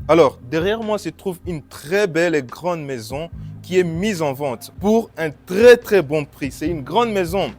Alors, derrière moi se trouve une très belle et grande maison qui est mise en vente pour un très bon prix. C'est une grande maison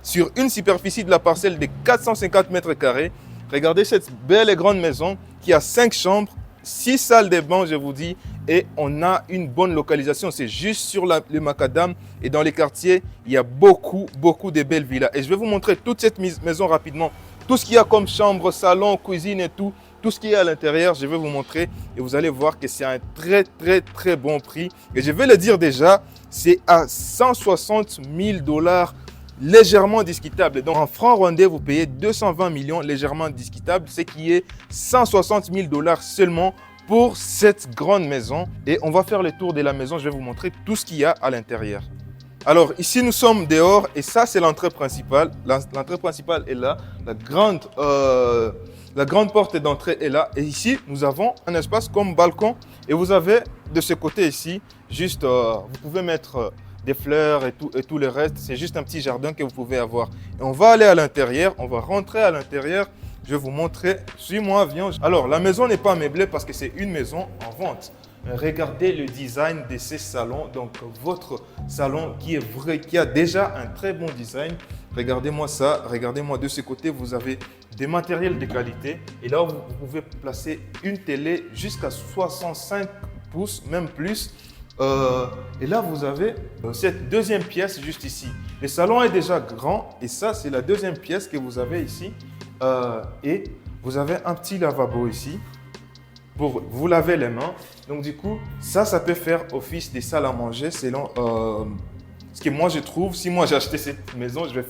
sur une superficie de la parcelle de 450 mètres carrés. Regardez cette belle et grande maison qui a 5 chambres, 6 salles de bain, je vous dis, et on a une bonne localisation. C'est juste sur le macadam et dans les quartiers, il y a beaucoup de belles villas. Et je vais vous montrer toute cette maison rapidement. Tout ce qu'il y a comme chambre, salon, cuisine et tout. Tout ce qui est à l'intérieur, je vais vous montrer et vous allez voir que c'est un très bon prix. Et je vais le dire déjà, c'est à 160 000 $, légèrement discutable. Donc en francs rwandais, vous payez 220 millions, légèrement discutable, ce qui est 160 000 $ seulement pour cette grande maison. Et on va faire le tour de la maison, je vais vous montrer tout ce qu'il y a à l'intérieur. Alors ici nous sommes dehors et ça c'est l'entrée principale. L'entrée principale est là, la grande porte d'entrée est là. Et ici nous avons un espace comme balcon et vous avez de ce côté ici, juste vous pouvez mettre des fleurs et tout le reste. C'est juste un petit jardin que vous pouvez avoir. Et on va aller à l'intérieur, on va rentrer à l'intérieur. Je vais vous montrer, suis-moi, viens. Alors la maison n'est pas meublée parce que c'est une maison en vente. Regardez le design de ces salons. Donc, votre salon qui est vrai, qui a déjà un très bon design. Regardez-moi ça. Regardez-moi de ce côté, vous avez des matériels de qualité. Et là, vous pouvez placer une télé jusqu'à 65 pouces, même plus. Et là, vous avez cette deuxième pièce juste ici. Le salon est déjà grand. Et ça, c'est la deuxième pièce que vous avez ici. Et vous avez un petit lavabo ici pour vous laver les mains. Donc du coup, ça peut faire office des salles à manger selon ce que moi je trouve. Si moi j'ai acheté cette maison, je vais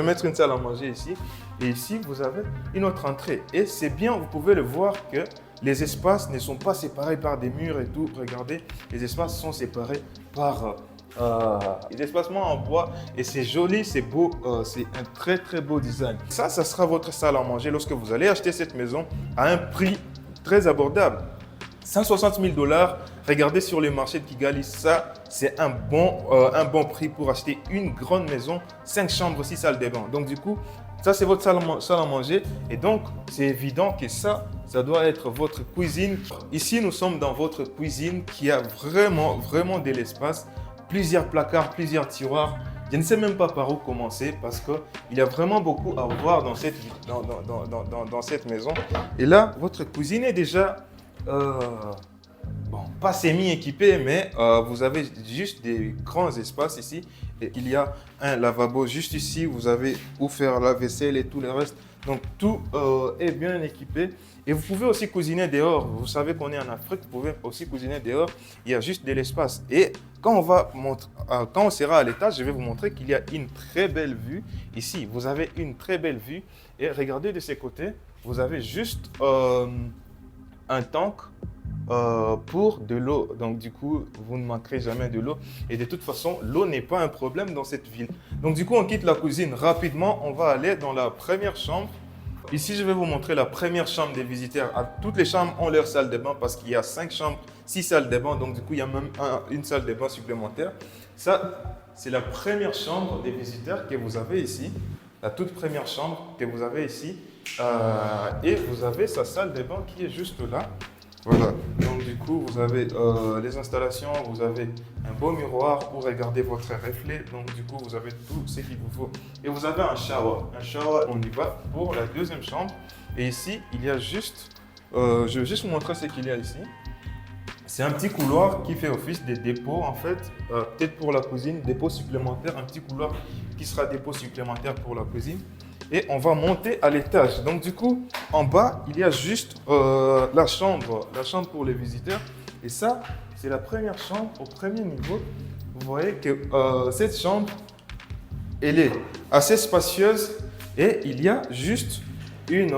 mettre une salle à manger ici. Et ici, vous avez une autre entrée. Et c'est bien, vous pouvez le voir que les espaces ne sont pas séparés par des murs et tout. Regardez, les espaces sont séparés par des espacements en bois. Et c'est joli, c'est beau, c'est un très beau design. Ça sera votre salle à manger lorsque vous allez acheter cette maison à un prix très abordable. 160 000 $, regardez sur le marché de Kigali, ça c'est un bon prix pour acheter une grande maison, 5 chambres, 6 salles de bain. Donc du coup, ça c'est votre salle à manger et donc c'est évident que ça doit être votre cuisine. Ici nous sommes dans votre cuisine qui a vraiment de l'espace, plusieurs placards, plusieurs tiroirs. Je ne sais même pas par où commencer parce qu'il y a vraiment beaucoup à voir dans cette maison. Et là, votre cuisine est déjà, bon, pas semi-équipée, mais vous avez juste des grands espaces ici. Et il y a un lavabo juste ici. Vous avez où faire la vaisselle et tout le reste. Donc, tout est bien équipé. Et vous pouvez aussi cuisiner dehors. Vous savez qu'on est en Afrique, vous pouvez aussi cuisiner dehors. Il y a juste de l'espace. Et quand on sera à l'étage, je vais vous montrer qu'il y a une très belle vue. Ici, vous avez une très belle vue. Et regardez de ces côtés, vous avez juste un tank pour de l'eau. Donc du coup, vous ne manquerez jamais de l'eau. Et de toute façon, l'eau n'est pas un problème dans cette ville. Donc du coup, on quitte la cuisine rapidement. On va aller dans la première chambre. Ici, je vais vous montrer la première chambre des visiteurs. Toutes les chambres ont leur salle de bain parce qu'il y a 5 chambres, 6 salles de bain. Donc, du coup, il y a même une salle de bain supplémentaire. Ça, c'est la première chambre des visiteurs que vous avez ici. La toute première chambre que vous avez ici. Et vous avez sa salle de bain qui est juste là. Voilà. Donc, du coup, vous avez les installations, vous avez un beau miroir pour regarder votre reflet. Donc, du coup, vous avez tout ce qu'il vous faut. Et vous avez un shower. Un shower, on y va pour la deuxième chambre. Et ici, il y a juste... je vais juste vous montrer ce qu'il y a ici. C'est un petit couloir qui fait office de dépôt, en fait. Peut-être pour la cuisine, dépôt supplémentaire. Un petit couloir qui sera dépôt supplémentaire pour la cuisine. Et on va monter à l'étage. Donc du coup, en bas, il y a juste la chambre pour les visiteurs. Et ça, c'est la première chambre au premier niveau. Vous voyez que cette chambre, elle est assez spacieuse et il y a juste une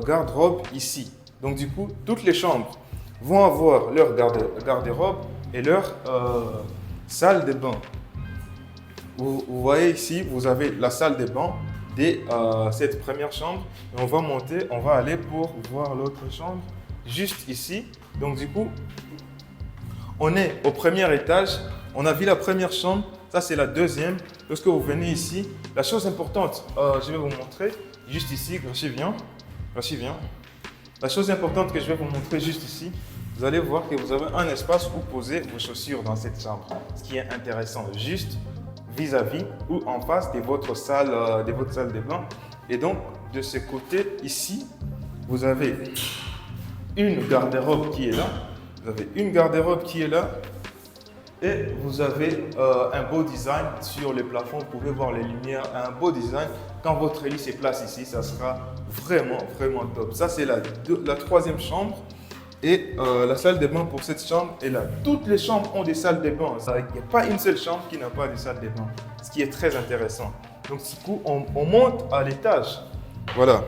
garde-robe ici. Donc du coup, toutes les chambres vont avoir leur garde-robe et leur salle de bain. Vous voyez ici, vous avez la salle de bain de cette première chambre. Et on va monter, on va aller pour voir l'autre chambre juste ici. Donc du coup, on est au premier étage. On a vu la première chambre. Ça, c'est la deuxième. Lorsque vous venez ici, la chose importante, je vais vous montrer juste ici. Grachi, viens. Grachi, viens. La chose importante que je vais vous montrer juste ici, vous allez voir que vous avez un espace où poser vos chaussures dans cette chambre. Ce qui est intéressant, juste vis-à-vis ou en face de votre salle de bain. Et donc, de ce côté ici, vous avez une garde-robe qui est là. Vous avez une garde-robe qui est là. Et vous avez un beau design sur les plafonds. Vous pouvez voir les lumières, un beau design. Quand votre lit se place ici, ça sera vraiment, vraiment top. Ça, c'est la troisième chambre. Et la salle de bain pour cette chambre est là. Toutes les chambres ont des salles de bain. Il n'y a pas une seule chambre qui n'a pas de salle de bain. Ce qui est très intéressant. Donc, du coup, on monte à l'étage. Voilà.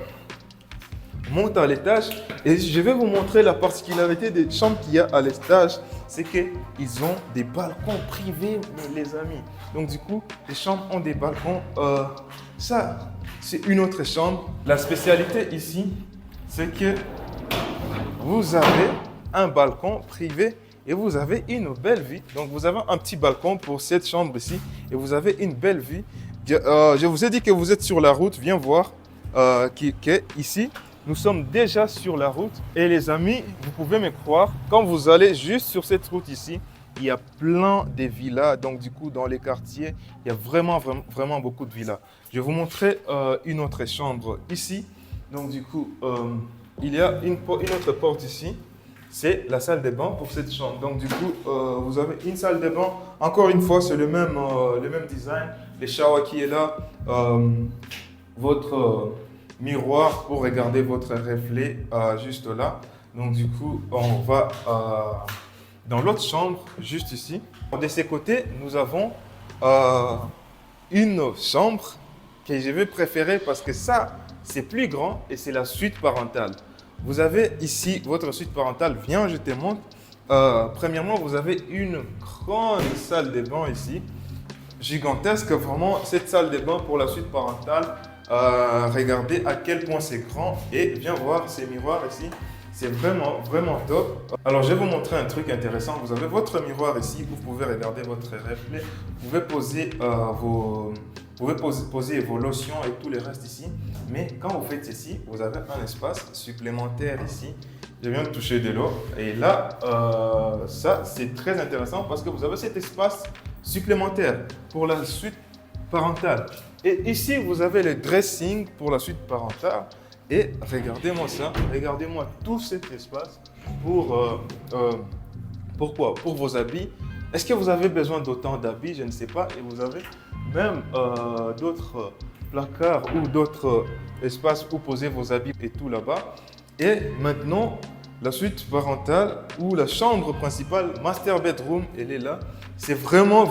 On monte à l'étage. Et je vais vous montrer la particularité des chambres qu'il y a à l'étage. C'est qu'ils ont des balcons privés, les amis. Donc, du coup, les chambres ont des balcons. Ça, c'est une autre chambre. La spécialité ici, c'est que vous avez un balcon privé et vous avez une belle vue. Donc, vous avez un petit balcon pour cette chambre ici et vous avez une belle vue. Je vous ai dit que vous êtes sur la route. Viens voir qu'ici, nous sommes déjà sur la route. Et les amis, vous pouvez me croire, quand vous allez juste sur cette route ici, il y a plein de villas. Donc, du coup, dans les quartiers, il y a vraiment beaucoup de villas. Je vais vous montrer une autre chambre ici. Donc, du coup, il y a une autre porte ici. C'est la salle de bain pour cette chambre. Donc, du coup, vous avez une salle de bain. Encore une fois, c'est le même design. Le shower qui est là. Votre miroir pour regarder votre reflet juste là. Donc, du coup, on va dans l'autre chambre, juste ici. De ces côtés, nous avons une chambre que je vais préférer parce que ça, c'est plus grand et c'est la suite parentale. Vous avez ici votre suite parentale. Viens, je te montre. Premièrement, vous avez une grande salle de bain ici. Gigantesque, vraiment. Cette salle de bain pour la suite parentale. Regardez à quel point c'est grand. Et viens voir ces miroirs ici. C'est vraiment top. Alors, je vais vous montrer un truc intéressant. Vous avez votre miroir ici. Vous pouvez regarder votre reflet. Vous pouvez poser poser vos lotions et tout le reste ici. Mais quand vous faites ceci, vous avez un espace supplémentaire ici. Je viens de toucher de l'eau. Et là, ça, c'est très intéressant parce que vous avez cet espace supplémentaire pour la suite parentale. Et ici, vous avez le dressing pour la suite parentale. Et regardez-moi ça. Regardez-moi tout cet espace pourquoi? Pour vos habits. Est-ce que vous avez besoin d'autant d'habits? Je ne sais pas. Et vous avez même d'autres placards ou d'autres espaces où poser vos habits et tout là-bas. Et maintenant, la suite parentale ou la chambre principale, master bedroom, elle est là. C'est vraiment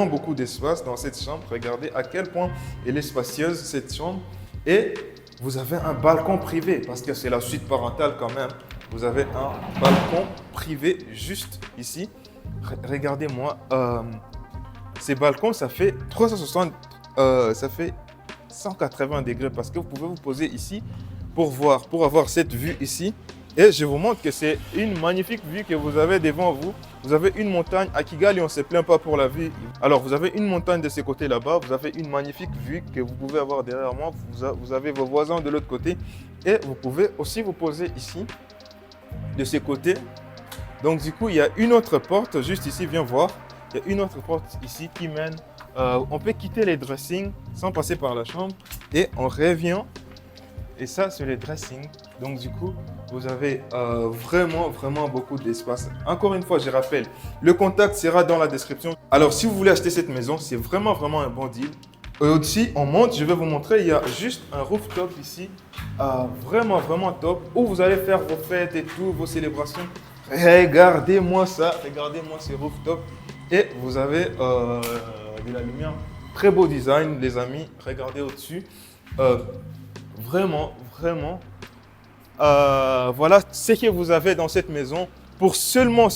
beaucoup d'espace dans cette chambre. Regardez à quel point elle est spacieuse, cette chambre. Et vous avez un balcon privé parce que c'est la suite parentale quand même. Vous avez un balcon privé juste ici. Regardez-moi. Ces balcons, ça fait 360, ça fait 180 degrés parce que vous pouvez vous poser ici pour avoir cette vue ici. Et je vous montre que c'est une magnifique vue que vous avez devant vous. Vous avez une montagne à Kigali, on ne se plaint pas pour la vue. Alors, vous avez une montagne de ce côté là-bas. Vous avez une magnifique vue que vous pouvez avoir derrière moi. Vous avez vos voisins de l'autre côté. Et vous pouvez aussi vous poser ici, de ce côté. Donc, du coup, il y a une autre porte juste ici. Viens voir. Il y a une autre porte ici qui mène. On peut quitter les dressings sans passer par la chambre. Et on revient. Et ça, c'est le dressing. Donc, du coup, vous avez vraiment beaucoup d'espace. Encore une fois, je rappelle, le contact sera dans la description. Alors, si vous voulez acheter cette maison, c'est vraiment un bon deal. Aussi, on monte, je vais vous montrer, il y a juste un rooftop ici, vraiment top, où vous allez faire vos fêtes et tout, vos célébrations. Regardez-moi ça, regardez-moi ce rooftop. Et vous avez de la lumière. Très beau design, les amis. Regardez au-dessus. Vraiment. Voilà ce que vous avez dans cette maison pour seulement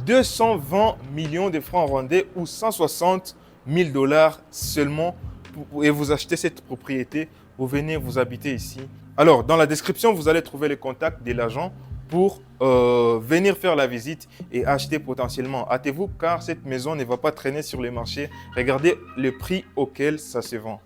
220 millions de francs rwandais ou 160 000 $ seulement. Et vous achetez cette propriété, vous venez vous habiter ici. Alors, dans la description, vous allez trouver les contacts de l'agent pour venir faire la visite et acheter potentiellement. Hâtez-vous car cette maison ne va pas traîner sur les marchés. Regardez le prix auquel ça se vend.